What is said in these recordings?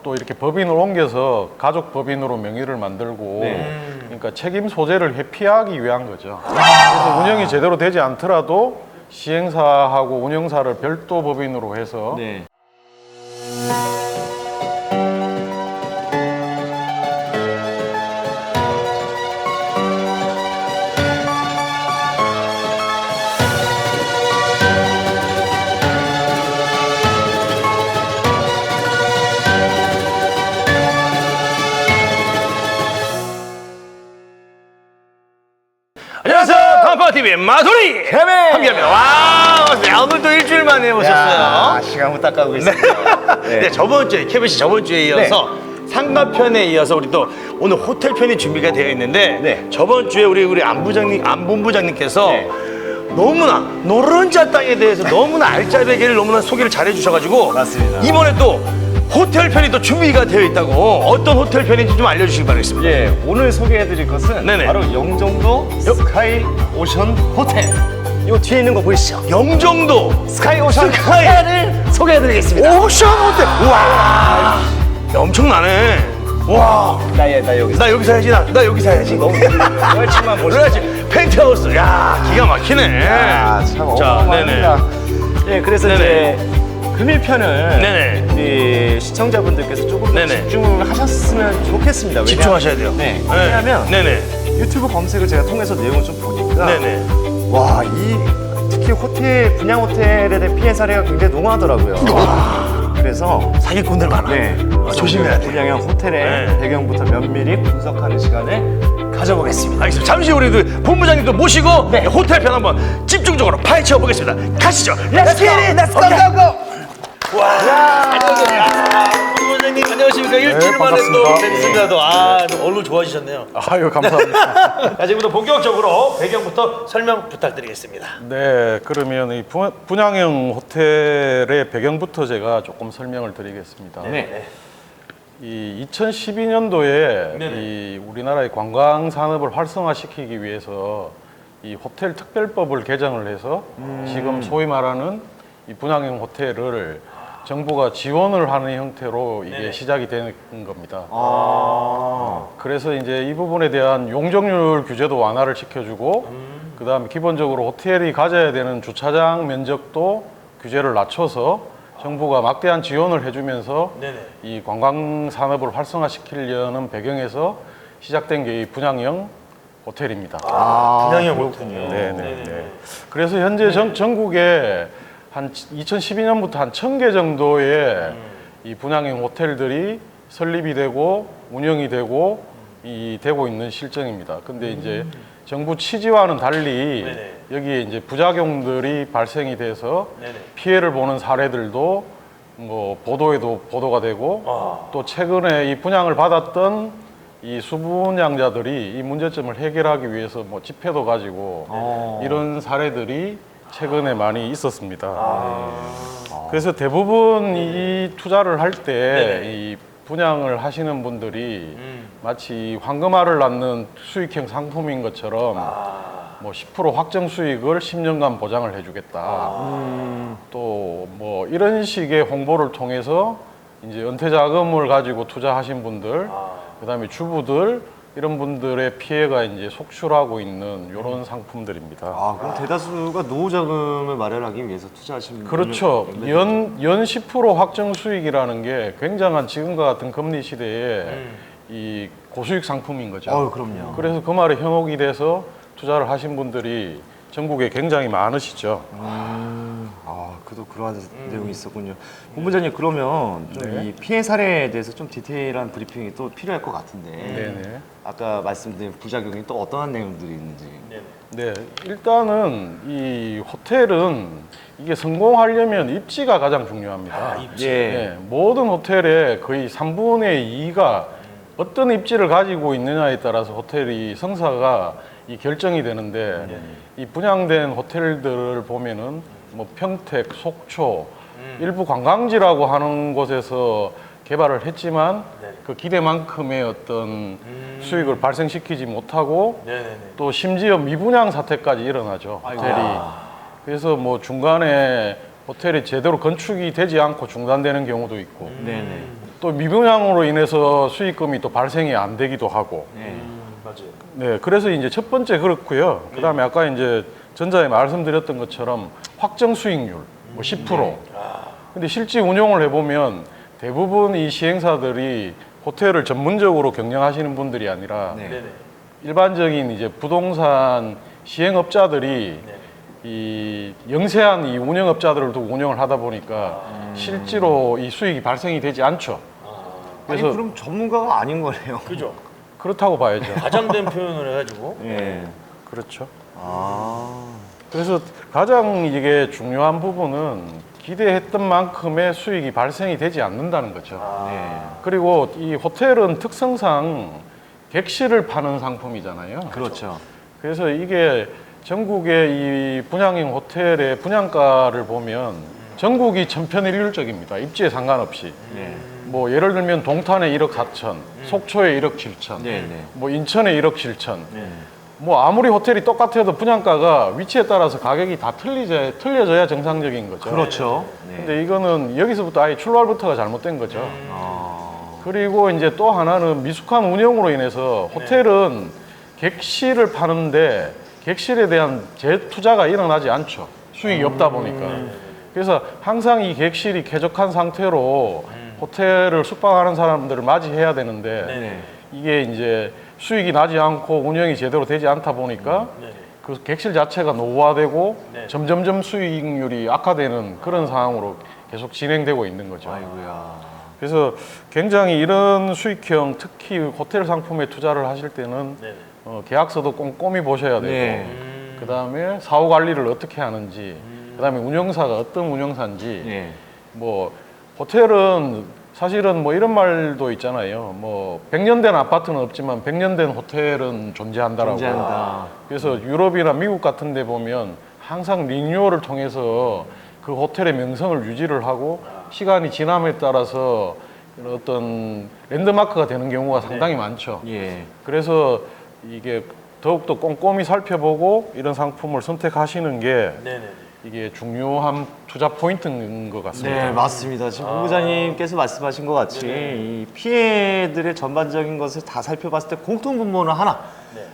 또 이렇게 법인을 옮겨서 가족 법인으로 명의를 만들고 그러니까 책임 소재를 회피하기 위한 거죠. 그래서 운영이 제대로 되지 않더라도 시행사하고 운영사를 별도 법인으로 해서 네. 안녕하세요. 깜빡TV의 마소리 케빈! 함께합니다. 와, 오늘도 일주일 만에 오셨어요. 시간을 딱 가고 있습니다. 네, 저번 주에 케빈 씨 저번 주에 이어서 상가편에 이어서 우리 또 오늘 호텔 편이 준비가 되어 있는데 네. 저번 주에 우리 안본부장님께서 네. 너무나 노른자 땅에 대해서 너무나 알짜배기를 너무나 소개를 잘해 주셔가지고 맞습니다. 이번에 또 호텔 편이 또 준비가 되어 있다고 어떤 호텔 편인지 좀 알려주시기 바라겠습니다. 예, 오늘 소개해드릴 것은 네네. 바로 영종도 스카이 오션 호텔. 요 뒤에 있는 거 보이시죠? 영종도 스카이 오션 스카이. 호텔을 소개해드리겠습니다. 오션 호텔. 우와, 엄청나네. 와, 나 여기. 나 여기 사야지. 나 여기 사야지. 너무 멀치만 보시죠. 그래야지. 펜트하우스. 야, 기가 막히네. 아, 참 자, 어마어마합니다. 예, 그래서 네네. 이제 금일편은 네네. 우리 시청자분들께서 조금 더 네네. 집중을 하셨으면 좋겠습니다. 집중하셔야 돼요. 네. 왜냐하면 네네. 유튜브 검색을 제가 통해서 내용을 좀 보니까 네네. 와, 특히 호텔 분양 호텔에 대한 피해 사례가 굉장히 농후하더라고요. 그래서 사기꾼들 많아. 네, 조심해야 돼. 분양형 호텔의 네. 배경부터 면밀히 분석하는 시간을 가져보겠습니다. 알겠습니다. 잠시 우리 그 본부장님도 모시고 호텔 편 한번 집중적으로 파헤쳐 보겠습니다. 가시죠. Let's get it! Let's go, go, go! 와, 안녕하세요. 본부장님 안녕하십니까? 일주일 만에 또 반갑습니다. 뵙습니다도 얼굴 좋아지셨네요. 아유 감사합니다. 자, 지금부터 본격적으로 배경부터 설명 부탁드리겠습니다. 네, 그러면 이 분양형 호텔의 배경부터 제가 조금 설명을 드리겠습니다. 네. 이 2012년도에 네네. 이 우리나라의 관광 산업을 활성화시키기 위해서 이 호텔 특별법을 개정을 해서 지금 소위 말하는 이 분양형 호텔을 정부가 지원을 하는 형태로 이게 네네. 시작이 된 겁니다. 아, 그래서 이제 이 부분에 대한 용적률 규제도 완화를 시켜주고 그다음에 기본적으로 호텔이 가져야 되는 주차장 면적도 규제를 낮춰서 정부가 막대한 지원을 해주면서 네네. 이 관광 산업을 활성화시키려는 배경에서 시작된 게 이 분양형 호텔입니다. 분양형 호텔이요. 네네. 그래서 현재 전국에 한 2012년부터 한 1,000개 정도의 이 분양형 호텔들이 설립이 되고 운영이 되고 되고 있는 실정입니다. 근데 이제 정부 취지와는 달리 네네. 여기에 이제 부작용들이 발생이 돼서 네네. 피해를 보는 사례들도 뭐 보도에도 보도가 되고 또 최근에 이 분양을 받았던 이 수분양자들이 이 문제점을 해결하기 위해서 뭐 집회도 가지고 이런 사례들이 최근에 많이 있었습니다. 그래서 대부분 이 투자를 할 때 이 분양을 하시는 분들이 마치 황금알을 낳는 수익형 상품인 것처럼 뭐 10% 확정 수익을 10년간 보장을 해주겠다. 또 뭐 이런 식의 홍보를 통해서 이제 은퇴 자금을 가지고 투자하신 분들, 그다음에 주부들 이런 분들의 피해가 이제 속출하고 있는 이런 상품들입니다. 아, 그럼 대다수가 노후 자금을 마련하기 위해서 투자하신 분들. 그렇죠. 연 10% 확정 수익이라는 게 굉장한 지금과 같은 금리 시대에 이 고수익 상품인 거죠. 그럼요. 그래서 그 말에 현혹이 돼서 투자를 하신 분들이 전국에 굉장히 많으시죠. 그도 그러한 내용이 있었군요. 본부장님, 그러면 좀 이 피해 사례에 대해서 좀 디테일한 브리핑이 또 필요할 것 같은데. 네네. 아까 말씀드린 부작용이 또 어떠한 내용들이 있는지. 네, 일단은 이 호텔은 이게 성공하려면 입지가 가장 중요합니다. 입지. 예. 네, 모든 호텔의 거의 3분의 2가 어떤 입지를 가지고 있느냐에 따라서 호텔이 성사가 이 결정이 되는데 이 분양된 호텔들을 보면은 뭐 평택, 속초, 일부 관광지라고 하는 곳에서 개발을 했지만 그 기대만큼의 어떤 수익을 발생시키지 못하고 또 심지어 미분양 사태까지 일어나죠, 호텔이. 그래서 뭐 중간에 호텔이 제대로 건축이 되지 않고 중단되는 경우도 있고. 네네. 또 미분양으로 인해서 수익금이 또 발생이 안 되기도 하고. 맞아요. 네, 그래서 이제 첫 번째 그렇고요. 그다음에 아까 이제 전자에 말씀드렸던 것처럼 확정 수익률 뭐 10%. 근데 실제 운용을 해보면 대부분 이 시행사들이 호텔을 전문적으로 경영하시는 분들이 아니라 네. 네네. 일반적인 이제 부동산 시행업자들이 이 영세한 이 운영업자들을 두고 운영을 하다 보니까 실제로 이 수익이 발생이 되지 않죠. 아니 그래서 그럼 전문가가 아닌 거네요. 그죠. 그렇다고 봐야죠. 과장된 표현을 해가지고. 예. 그렇죠. 아. 그래서 가장 이게 중요한 부분은 기대했던 만큼의 수익이 발생이 되지 않는다는 거죠. 네. 그리고 이 호텔은 특성상 객실을 파는 상품이잖아요. 그렇죠. 그래서 이게 전국의 이 분양형 호텔의 분양가를 보면 전국이 천편일률적입니다. 입지에 상관없이. 네. 뭐 예를 들면 동탄에 1억 4천, 속초에 1억 7천, 네, 네. 뭐 인천에 1억 7천. 뭐 아무리 호텔이 똑같아도 분양가가 위치에 따라서 가격이 다 틀려져야 정상적인 거죠. 그렇죠. 네. 근데 이거는 여기서부터 아예 출발부터가 잘못된 거죠. 그리고 이제 또 하나는 미숙한 운영으로 인해서 호텔은 객실을 파는데 객실에 대한 재투자가 일어나지 않죠. 수익이 없다 보니까. 그래서 항상 이 객실이 쾌적한 상태로 호텔을 숙박하는 사람들을 맞이해야 되는데 네. 이게 이제 수익이 나지 않고 운영이 제대로 되지 않다 보니까 그 객실 자체가 노후화되고 점점점 수익률이 악화되는 그런 상황으로 계속 진행되고 있는 거죠. 아이고야. 그래서 굉장히 이런 수익형 특히 호텔 상품에 투자를 하실 때는 계약서도 꼼꼼히 보셔야 되고 네. 그다음에 사후 관리를 어떻게 하는지 그다음에 운영사가 어떤 운영사인지 네. 뭐 호텔은 사실은 뭐 이런 말도 있잖아요. 뭐 100년 된 아파트는 없지만 100년 된 호텔은 존재한다라고. 존재한다. 그래서 유럽이나 미국 같은 데 보면 항상 리뉴얼을 통해서 그 호텔의 명성을 유지를 하고 시간이 지남에 따라서 어떤 랜드마크가 되는 경우가 상당히 많죠. 예. 그래서 이게 더욱더 꼼꼼히 살펴보고 이런 상품을 선택하시는 게 이게 중요한 투자 포인트인 것 같습니다. 네, 맞습니다. 지금 본부장님께서 말씀하신 것 같이 이 피해들의 전반적인 것을 다 살펴봤을 때 공통분모는 하나.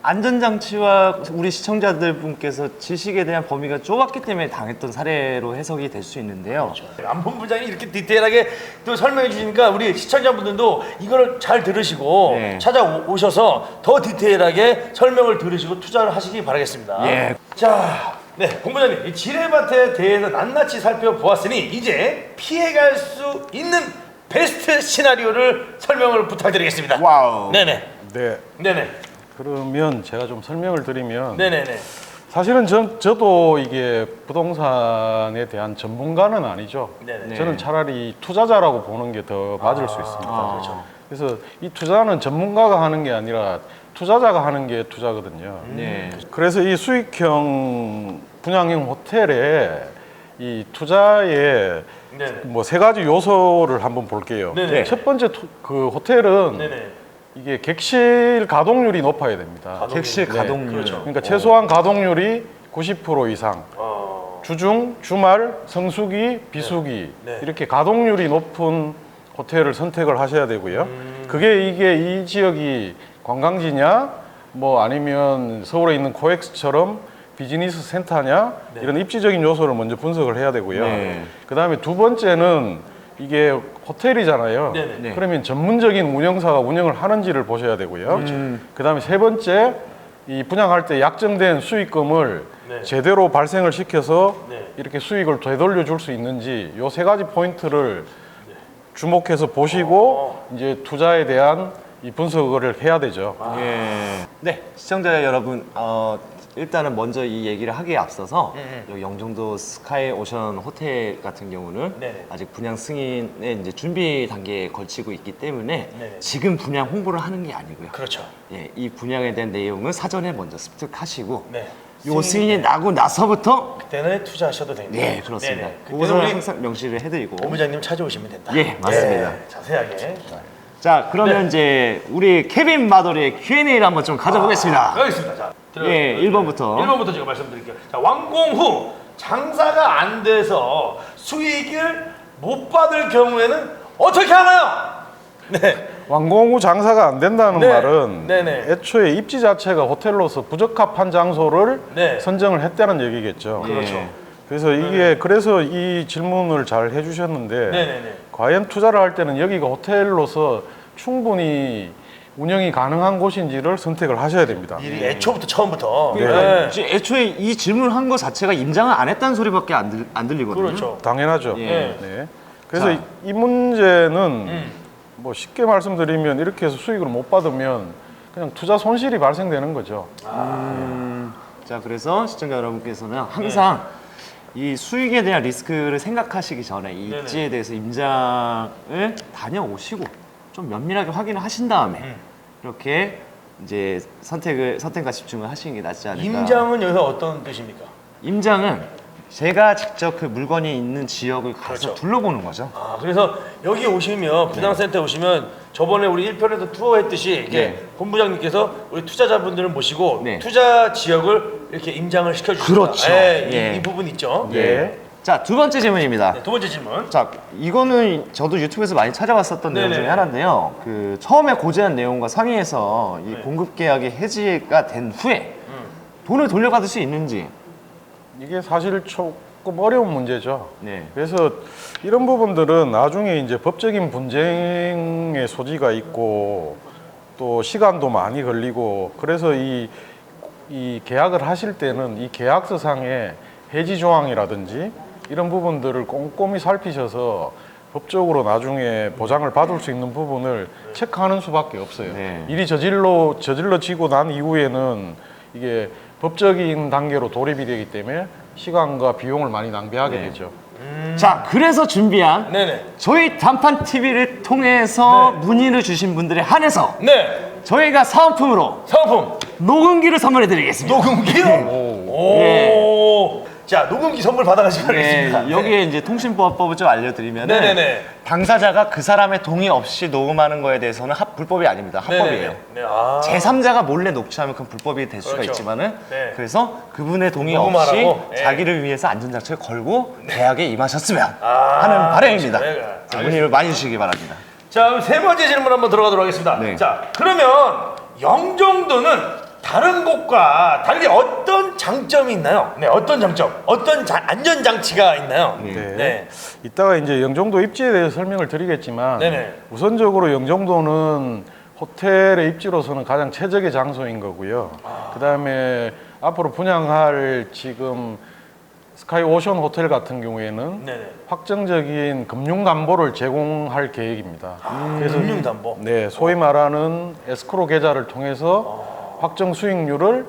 안전장치와 우리 시청자들 분께서 지식에 대한 범위가 좁았기 때문에 당했던 사례로 해석이 될 수 있는데요. 안 본부장이 이렇게 디테일하게 또 설명해 주시니까 우리 시청자분들도 이거를 잘 들으시고 네. 찾아오셔서 더 디테일하게 설명을 들으시고 투자를 하시기 바라겠습니다. 예. 자, 네, 본부장님, 이 지뢰밭에 대해서 낱낱이 살펴보았으니 이제 피해갈 수 있는 베스트 시나리오를 설명을 부탁드리겠습니다. 와우. 네네. 네. 네네. 그러면 제가 좀 설명을 드리면 네네네. 사실은 저도 이게 부동산에 대한 전문가는 아니죠. 네네. 저는 차라리 투자자라고 보는 게 더 맞을 수 있습니다. 그렇죠. 그래서 이 투자는 전문가가 하는 게 아니라 투자자가 하는 게 투자거든요. 네. 그래서 이 수익형 분양형 호텔에 이 투자의 네네. 뭐 세 가지 요소를 한번 볼게요. 네네. 첫 번째 그 호텔은 네네. 이게 객실 가동률이 높아야 됩니다. 객실 네. 가동률. 그렇죠. 그러니까 최소한 가동률이 90% 이상. 어. 주중, 주말, 성수기, 비수기 네. 이렇게 가동률이 높은 호텔을 선택을 하셔야 되고요. 그게 이게 이 지역이 관광지냐, 뭐 아니면 서울에 있는 코엑스처럼 비즈니스 센터냐 이런 입지적인 요소를 먼저 분석을 해야 되고요. 네. 그다음에 두 번째는 이게 호텔이잖아요. 네네. 네. 그러면 전문적인 운영사가 운영을 하는지를 보셔야 되고요. 그다음에 세 번째 이 분양할 때 약정된 수익금을 네. 제대로 발생을 시켜서 네. 이렇게 수익을 되돌려 줄 수 있는지 요 세 가지 포인트를 주목해서 보시고 이제 투자에 대한 이 분석을 해야 되죠. 예. 네, 시청자 여러분, 일단은 먼저 이 얘기를 하기에 앞서서 여기 영종도 스카이 오션 호텔 같은 경우는 네네. 아직 분양 승인의 이제 준비 단계에 걸치고 있기 때문에 네네. 지금 분양 홍보를 하는 게 아니고요. 그렇죠. 예, 이 분양에 대한 내용은 사전에 먼저 습득하시고 네. 요 승인이 나고 나서부터 그때는 투자하셔도 됩니다. 네, 그렇습니다. 네네. 그것을 그때는 우리 항상 명시를 해드리고. 본부장님 찾아오시면 된다. 예, 맞습니다. 자세하게. 자, 그러면 네. 이제 우리 케빈 마더리의 Q&A를 한번 좀 가져보겠습니다. 여기 있습니다. 자, 예, 1번부터. 1번부터 제가 말씀드릴게요. 자, 완공 후 장사가 안 돼서 수익을 못 받을 경우에는 어떻게 하나요? 완공 후 장사가 안 된다는 네. 말은 네네. 애초에 입지 자체가 호텔로서 부적합한 장소를 네. 선정을 했다는 얘기겠죠. 그렇죠. 그래서 이게 그래서 이 질문을 잘 해주셨는데 네네네. 과연 투자를 할 때는 여기가 호텔로서 충분히 운영이 가능한 곳인지를 선택을 하셔야 됩니다. 미리 애초부터 처음부터. 그러니까 애초에 이 질문을 한 거 자체가 임장을 안 했다는 소리밖에 안 들리거든요. 그렇죠. 당연하죠. 예. 네. 그래서 자. 이 문제는 뭐 쉽게 말씀드리면 이렇게 해서 수익을 못 받으면 그냥 투자 손실이 발생되는 거죠. 자, 그래서 시청자 여러분께서는 항상 이 수익에 대한 리스크를 생각하시기 전에 이 네네. 입지에 대해서 임장을 다녀오시고 좀 면밀하게 확인을 하신 다음에 이렇게 이제 선택과 집중을 하시는 게 낫지 않을까. 임장은 여기서 어떤 뜻입니까? 임장은 제가 직접 그 물건이 있는 지역을 가서 그렇죠. 둘러보는 거죠. 아, 그래서 여기 오시면 부장센터에 오시면 저번에 우리 1편에서 투어했듯이 이렇게 네. 본부장님께서 우리 투자자분들을 모시고 네. 투자 지역을 이렇게 임장을 시켜주신다. 그렇죠. 예, 예. 이 부분 있죠. 예. 자, 두 번째 질문입니다. 네, 두 번째 질문. 자, 이거는 저도 유튜브에서 많이 찾아봤었던 내용 네네. 중에 하나인데요. 그 처음에 고지한 내용과 상의해서 이 네. 공급 계약이 해지가 된 후에 돈을 돌려받을 수 있는지. 이게 사실 조금 어려운 문제죠. 네. 그래서 이런 부분들은 나중에 이제 법적인 분쟁의 소지가 있고 또 시간도 많이 걸리고 그래서 이 계약을 하실 때는 이 계약서상에 해지 조항이라든지 이런 부분들을 꼼꼼히 살피셔서 법적으로 나중에 보장을 받을 수 있는 부분을 체크하는 수밖에 없어요. 네. 일이 저질러지고 난 이후에는 이게 법적인 단계로 돌입이 되기 때문에 시간과 비용을 많이 낭비하게 네. 되죠. 자, 그래서 준비한 네네. 저희 단판 TV를 통해서 문의를 주신 분들에 한해서 네. 저희가 사은품으로 사은품. 녹음기를 선물해 드리겠습니다. 녹음기요? 오. 예. 자, 녹음기 선물 받아가시기 네, 바라겠습니다. 여기에 이제 통신보안법을 좀 알려드리면 네네네. 당사자가 그 사람의 동의 없이 녹음하는 거에 대해서는 불법이 아닙니다. 합법이에요. 네네네. 네. 아. 제3자가 몰래 녹취하면 그건 불법이 될 수가 그렇죠. 있지만은 네. 그래서 그분의 동의 녹음하라고? 없이 네. 자기를 위해서 안전장치를 걸고 계약에 임하셨으면 아, 하는 바람입니다. 네, 자, 문의를 많이 주시기 바랍니다. 자, 그럼 세 번째 질문 한번 들어가도록 하겠습니다. 네. 자, 그러면 영종도는 다른 곳과 달리 어떤 장점이 있나요? 네, 어떤 장점, 어떤 안전장치가 있나요? 네. 네. 이따가 이제 영종도 입지에 대해서 설명을 드리겠지만 네네. 우선적으로 영종도는 호텔의 입지로서는 가장 최적의 장소인 거고요. 그다음에 앞으로 분양할 지금 스카이 오션 호텔 같은 경우에는 네네. 확정적인 금융 담보를 제공할 계획입니다. 그래서 금융담보. 네, 소위 말하는 에스크로 계좌를 통해서 확정 수익률을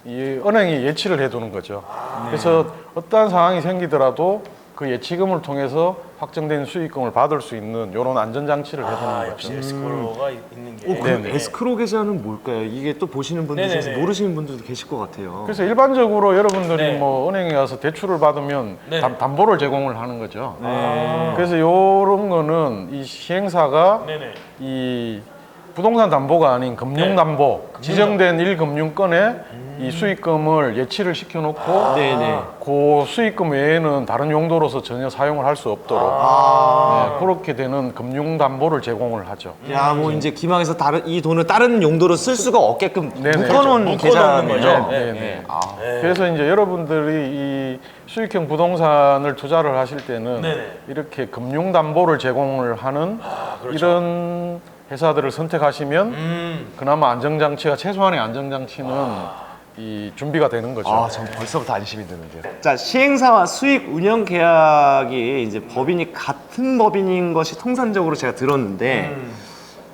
이 은행이 예치를 해두는 거죠. 그래서 어떠한 상황이 생기더라도 그 예치금을 통해서 확정된 수익금을 받을 수 있는 이런 안전장치를 해두는 아, 거죠. 역시 에스크로가 있는 게. 그럼 네네. 에스크로 계좌는 뭘까요? 이게 또 보시는 분들 중에서 네네네. 모르시는 분들도 계실 것 같아요. 그래서 일반적으로 여러분들이 네. 뭐 은행에 가서 대출을 받으면 네. 담보를 제공을 하는 거죠. 아. 그래서 이런 거는 이 시행사가 네네. 이 부동산 담보가 아닌 금융 담보 지정된 1금융권에 이 수익금을 예치를 시켜놓고 네네. 그 수익금 외에는 다른 용도로서 전혀 사용을 할 수 없도록 네, 그렇게 되는 금융 담보를 제공을 하죠. 야, 뭐 이제 기망에서 이 돈을 다른 용도로 쓸 수가 없게끔 네네. 묶어놓은 그렇죠. 계좌인 묶어놓는 거죠. 거죠. 네, 네. 네. 아, 그래서 이제 여러분들이 이 수익형 부동산을 투자를 하실 때는 네네. 이렇게 금융 담보를 제공을 하는 그렇죠. 이런 회사들을 선택하시면 그나마 안정장치가 최소한의 안정장치는 이 준비가 되는 거죠. 아, 전 벌써부터 안심이 드는데요. 자, 시행사와 수익 운영 계약이 이제 법인이 같은 법인인 것이 통상적으로 제가 들었는데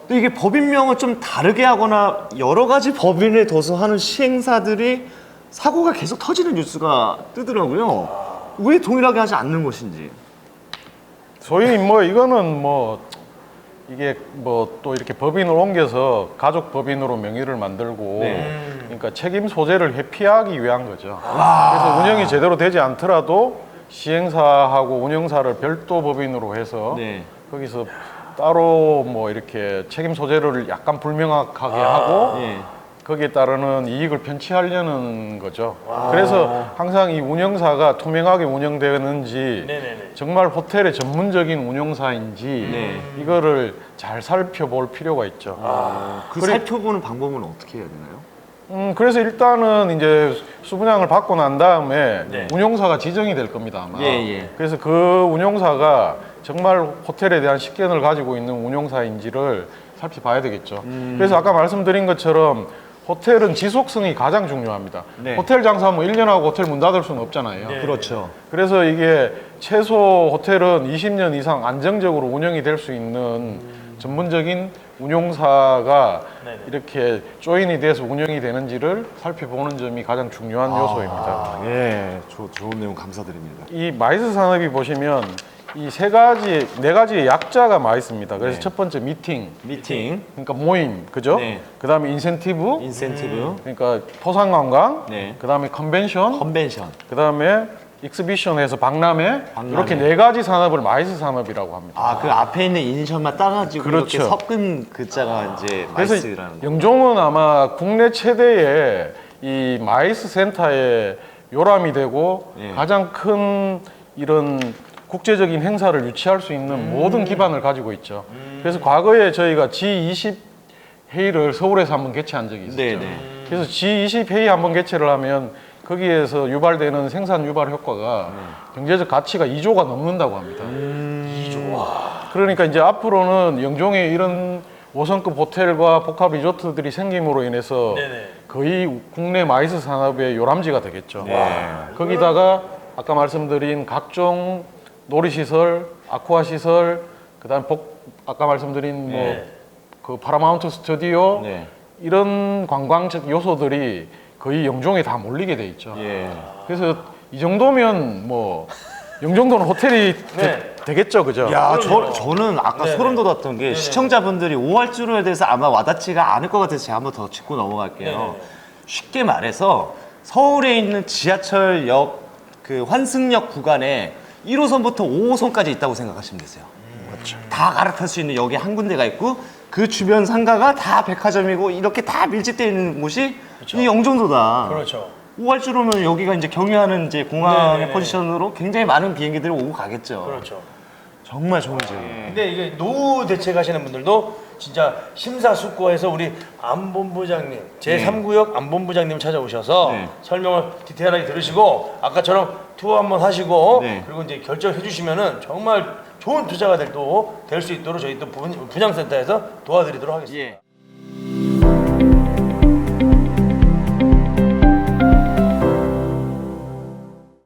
또 이게 법인명을 좀 다르게 하거나 여러 가지 법인을 둬서 하는 시행사들이 사고가 계속 터지는 뉴스가 뜨더라고요. 왜 동일하게 하지 않는 것인지. 소위 뭐 이거는 뭐 이게 뭐 또 이렇게 법인을 옮겨서 가족 법인으로 명의를 만들고 그러니까 책임 소재를 회피하기 위한 거죠. 그래서 운영이 제대로 되지 않더라도 시행사하고 운영사를 별도 법인으로 해서 네. 거기서 따로 뭐 이렇게 책임 소재를 약간 불명확하게 하고 예. 거기에 따르는 이익을 편취하려는 거죠. 그래서 항상 이 운영사가 투명하게 운영되는지 네네네. 정말 호텔의 전문적인 운영사인지 이거를 잘 살펴볼 필요가 있죠. 그 그래- 살펴보는 방법은 어떻게 해야 되나요? 그래서 일단은 이제 수분양을 받고 난 다음에 네. 운용사가 지정이 될 겁니다, 아마. 예. 그래서 그 운용사가 정말 호텔에 대한 식견을 가지고 있는 운용사인지를 살펴봐야 되겠죠. 그래서 아까 말씀드린 것처럼 호텔은 지속성이 가장 중요합니다. 네. 호텔 장사하면 1년하고 호텔 문 닫을 수는 없잖아요. 네. 그렇죠. 그래서 이게 최소 호텔은 20년 이상 안정적으로 운영이 될 수 있는 전문적인 운용사가 네네. 이렇게 조인이 돼서 운영이 되는지를 살펴보는 점이 가장 중요한 요소입니다. 예, 좋은 내용 감사드립니다. 이 마이스 산업이 보시면 이 네 가지의 약자가 많이 있습니다. 그래서 네. 첫 번째 미팅, 미팅, 그러니까 모임, 그죠? 네. 그다음에 인센티브, 인센티브, 그러니까 토상관광, 네. 그다음에 컨벤션, 컨벤션. 그다음에 익스비션에서 박람회, 박람회. 이렇게 네 가지 산업을 마이스 산업이라고 합니다. 아, 그 앞에 있는 이니셜만 따가지고 그렇죠. 이렇게 섞은 글자가 이제 그래서 마이스라는 거. 영종은 아마 국내 최대의 이 마이스 센터의 요람이 되고 예. 가장 큰 이런 국제적인 행사를 유치할 수 있는 모든 기반을 가지고 있죠. 그래서 과거에 저희가 G20 회의를 서울에서 한번 개최한 적이 있었죠. 네네. 그래서 G20 회의 한번 개최를 하면 거기에서 유발되는 생산 유발 효과가 경제적 가치가 2조가 넘는다고 합니다. 2조. 그러니까 이제 앞으로는 영종에 이런 5성급 호텔과 복합 리조트들이 생김으로 인해서 네네. 거의 국내 마이스 산업의 요람지가 되겠죠. 네. 거기다가 아까 말씀드린 각종 놀이시설, 아쿠아 시설, 그다음 아까 말씀드린 네. 그 파라마운트 스튜디오 네. 이런 관광적 요소들이 거의 영종에 다 몰리게 돼 있죠. 예. 그래서 이 정도면 뭐 영종도는 호텔이 네. 되겠죠, 그죠? 야, 그럼요. 저는 아까 네네. 소름 돋았던 게 시청자분들이 오할주로에 대해서 아마 와닿지가 않을 것 같아서 제가 한번 더 짚고 넘어갈게요. 네네. 쉽게 말해서 서울에 있는 지하철역 그 환승역 구간에 1호선부터 5호선까지 있다고 생각하시면 되세요. 그렇죠. 다 갈아탈 수 있는 역이 한 군데가 있고 그 주변 상가가 다 백화점이고 이렇게 다 밀집되어 있는 곳이 이 영종도다. 그렇죠. 오할주로면 여기가 이제 경유하는 이제 공항의 네네네. 포지션으로 굉장히 많은 비행기들이 오고 가겠죠. 그렇죠. 정말 좋은 지역. 근데 이게 노후 대책하시는 분들도 진짜 심사숙고해서 우리 안본부장님 제3구역 안본부장님 찾아오셔서 네. 설명을 디테일하게 들으시고 아까처럼 투어 한번 하시고 네. 그리고 이제 결정해 주시면은 정말 좋은 투자가 될 수 있도록 저희 또 분양센터에서 도와드리도록 하겠습니다. 예.